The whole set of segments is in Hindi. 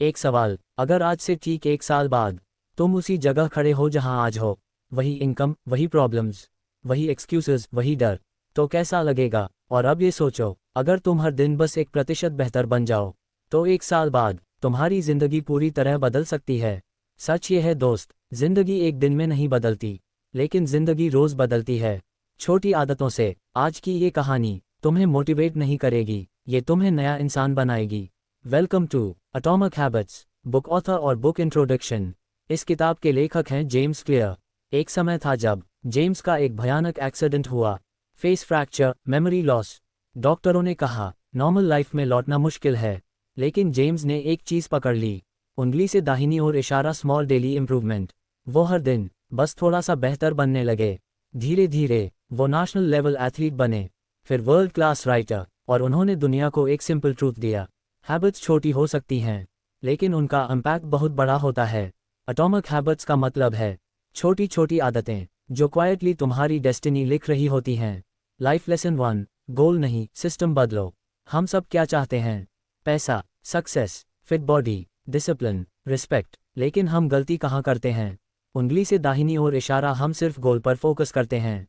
एक सवाल, अगर आज से ठीक 1 साल बाद तुम उसी जगह खड़े हो जहां आज हो, वही इनकम, वही प्रॉब्लम्स, वही एक्सक्यूजेस, वही डर, तो कैसा लगेगा? और अब ये सोचो, अगर तुम हर दिन बस 1% बेहतर बन जाओ, तो 1 साल बाद तुम्हारी जिंदगी पूरी तरह बदल सकती है। सच ये है दोस्त, जिंदगी एक दिन में नहीं बदलती, लेकिन जिंदगी रोज बदलती है। छोटी आदतों से। आज की ये कहानी तुम्हें मोटिवेट नहीं करेगी, ये तुम्हें नया इंसान बनाएगी। Welcome to atomic habits, book author और बुक इंट्रोडक्शन। इस किताब के लेखक हैं जेम्स क्लियर। एक समय था जब जेम्स का एक भयानक एक्सीडेंट हुआ, फेस फ्रैक्चर, मेमोरी लॉस। डॉक्टरों ने कहा नॉर्मल लाइफ में लौटना मुश्किल है, लेकिन जेम्स ने एक चीज पकड़ ली, उंगली से दाहिनी ओर इशारा, स्मॉल डेली इंप्रूवमेंट। वो हर दिन बस थोड़ा सा बेहतर बनने लगे। धीरे धीरे वो नेशनल लेवल एथलीट बने, फिर वर्ल्ड क्लास राइटर, और उन्होंने दुनिया को एक सिंपल ट्रूथ दिया, हैबिट्स छोटी हो सकती हैं, लेकिन उनका इम्पैक्ट बहुत बड़ा होता है। एटॉमिक हैबिट्स का मतलब है छोटी छोटी आदतें जो क्वाइटली तुम्हारी डेस्टिनी लिख रही होती हैं। लाइफ लेसन 1, गोल नहीं, सिस्टम बदलो। हम सब क्या चाहते हैं? पैसा, success, fit body, discipline, respect, लेकिन हम गलती कहाँ करते हैं? उंगली से दाहिनी ओर इशारा, हम सिर्फ गोल पर फोकस करते हैं।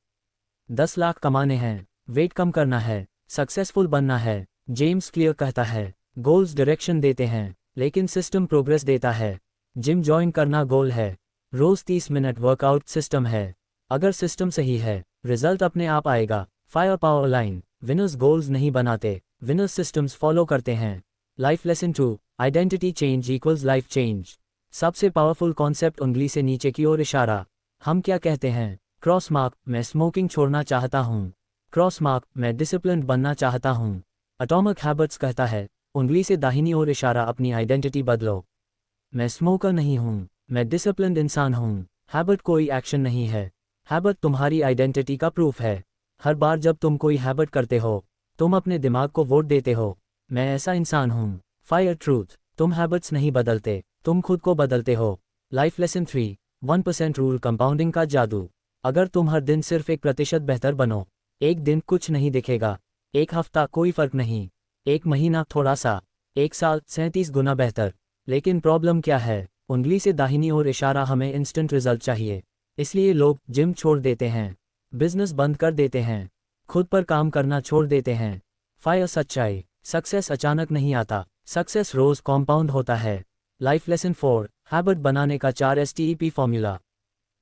10 लाख कमाने हैं, वेट कम करना है, सक्सेसफुल बनना है। जेम्स क्लियर कहता है गोल्स डायरेक्शन देते हैं, लेकिन सिस्टम प्रोग्रेस देता है। जिम ज्वाइन करना गोल है, रोज 30 मिनट वर्कआउट सिस्टम है। अगर सिस्टम सही है, रिजल्ट अपने आप आएगा। Fire power line, winners goals नहीं बनाते, विनर्स सिस्टम्स फॉलो करते हैं। Life lesson 2, identity change equals life change. सबसे पावरफुल कॉन्सेप्ट, उंगली से नीचे की ओर इशारा। हम क्या कहते हैं? क्रॉस मार्क, मैं स्मोकिंग छोड़ना चाहता हूँ। क्रॉस मार्क, मैं डिसिप्लिन्ड बनना चाहता हूँ। एटॉमिक हैबिट्स कहता है उंगली से दाहिनी ओर इशारा, अपनी आइडेंटिटी बदलो। मैं स्मोकर नहीं हूँ, मैं डिसिप्लिन्ड इंसान हूँ। हैबिट कोई एक्शन नहीं है, हैबिट तुम्हारी आइडेंटिटी का प्रूफ है। हर बार जब तुम कोई हैबिट करते हो, तुम अपने दिमाग को वोट देते हो, मैं ऐसा इंसान हूँ। फायर ट्रूथ, तुम हैबिट्स नहीं बदलते, तुम खुद को बदलते हो। लाइफ लेसन 3, 1% रूल, कंपाउंडिंग का जादू। अगर तुम हर दिन सिर्फ 1% बेहतर बनो, एक दिन कुछ नहीं दिखेगा, एक हफ्ता कोई फर्क नहीं, एक महीना थोड़ा सा, एक साल 37 गुना बेहतर। लेकिन प्रॉब्लम क्या है? उंगली से दाहिनी ओर इशारा, हमें इंस्टेंट रिजल्ट चाहिए। इसलिए लोग जिम छोड़ देते हैं, बिजनेस बंद कर देते हैं, खुद पर काम करना छोड़ देते हैं। फायर सच्चाई, सक्सेस अचानक नहीं आता, सक्सेस रोज कॉम्पाउंड होता है। लाइफ लेसन 4, हैबिट बनाने का 4 STEP फॉर्मूला।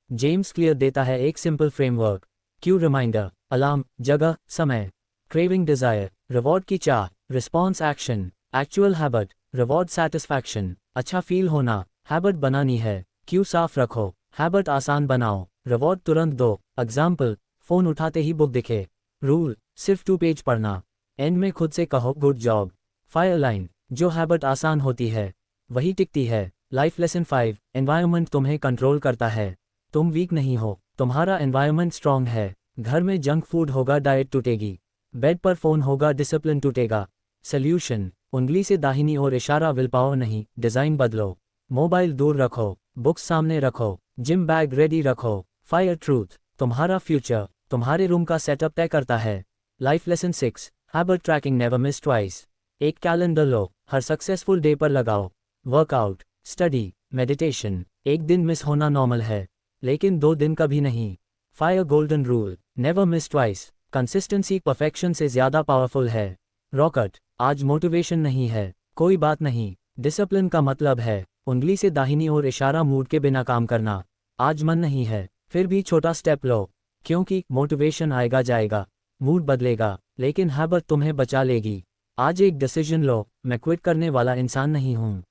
जेम्स क्लियर देता है एक simple framework. Cue, reminder, alarm, जगह, समय। क्रेविंग, डिजायर, रिवॉर्ड की चाह, response, action. Actual habit, reward, satisfaction, अच्छा फील होना। हैबिट बनानी है, क्यू साफ रखो, हैबिट आसान बनाओ, रिवॉर्ड तुरंत दो। एग्जाम्पल, फोन उठाते ही बुक दिखे। रूल, सिर्फ 2 पेज पढ़ना। एंड में खुद से कहो गुड जॉब। फायर लाइन, जो हैबिट आसान होती है वही टिकती है। लाइफ लेसन 5, एनवायरनमेंट तुम्हें कंट्रोल करता है, तुम वीक नहीं हो, तुम्हारा एनवायरनमेंट स्ट्रांग है। घर में जंक फूड होगा, डाइट टूटेगी। बेड पर फोन होगा, डिसिप्लिन टूटेगा। सोल्यूशन, उंगली से दाहिनी ओर इशारा, विल पावर नहीं, डिजाइन बदलो। मोबाइल दूर रखो, बुक्स सामने रखो, जिम बैग रेडी रखो। फायर ट्रूथ, तुम्हारा फ्यूचर तुम्हारे रूम का सेटअप तय करता है। Life lesson 6, habit tracking, never miss twice. एक कैलेंडर लो, हर सक्सेसफुल डे पर लगाओ। वर्कआउट, स्टडी, मेडिटेशन, एक दिन मिस होना नॉर्मल है, लेकिन 2 दिन कभी नहीं। Fire golden rule, never miss twice. Consistency perfection से ज्यादा पावरफुल है। रॉकेट, आज मोटिवेशन नहीं है, कोई बात नहीं। डिसिप्लिन का मतलब है उंगली से दाहिनी ओर इशारा, मूड के बिना काम करना। आज मन नहीं है, फिर भी छोटा स्टेप लो, क्योंकि मोटिवेशन आएगा जाएगा, मूड बदलेगा, लेकिन हैबिट तुम्हें बचा लेगी। आज एक डिसीजन लो, मैं क्विट करने वाला इंसान नहीं हूँ।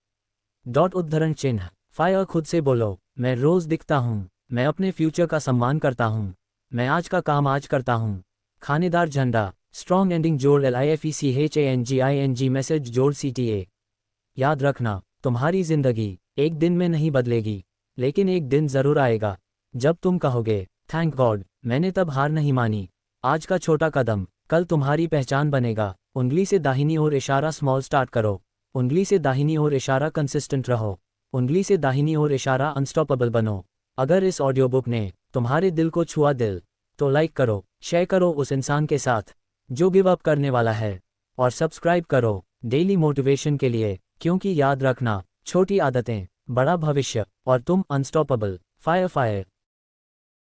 डॉट, उद्धरण चिन्ह। फायर, खुद से बोलो, मैं रोज दिखता हूँ, मैं अपने फ्यूचर का सम्मान करता हूँ, मैं आज का काम आज करता हूँ। खानेदार झंडा, स्ट्रॉन्ग एंडिंग जोड़, LIFECHANGING, मैसेज जोड़ CTA। याद रखना, तुम्हारी जिंदगी एक दिन में नहीं बदलेगी, लेकिन एक दिन जरूर आएगा जब तुम कहोगे थैंक गॉड, मैंने तब हार नहीं मानी। आज का छोटा कदम कल तुम्हारी पहचान बनेगा। उंगली से दाहिनी ओर इशारा, स्मॉल स्टार्ट करो। उंगली से दाहिनी ओर इशारा, कंसिस्टेंट रहो। उंगली से दाहिनी ओर इशारा, अनस्टॉपेबल बनो। अगर इस ऑडियो बुक ने तुम्हारे दिल को छुआ तो लाइक करो, शेयर करो उस इंसान के साथ जो गिव अप करने वाला है, और सब्सक्राइब करो डेली मोटिवेशन के लिए, क्योंकि याद रखना, छोटी आदतें, बड़ा भविष्य, और तुम अनस्टॉपेबल। Fire fire.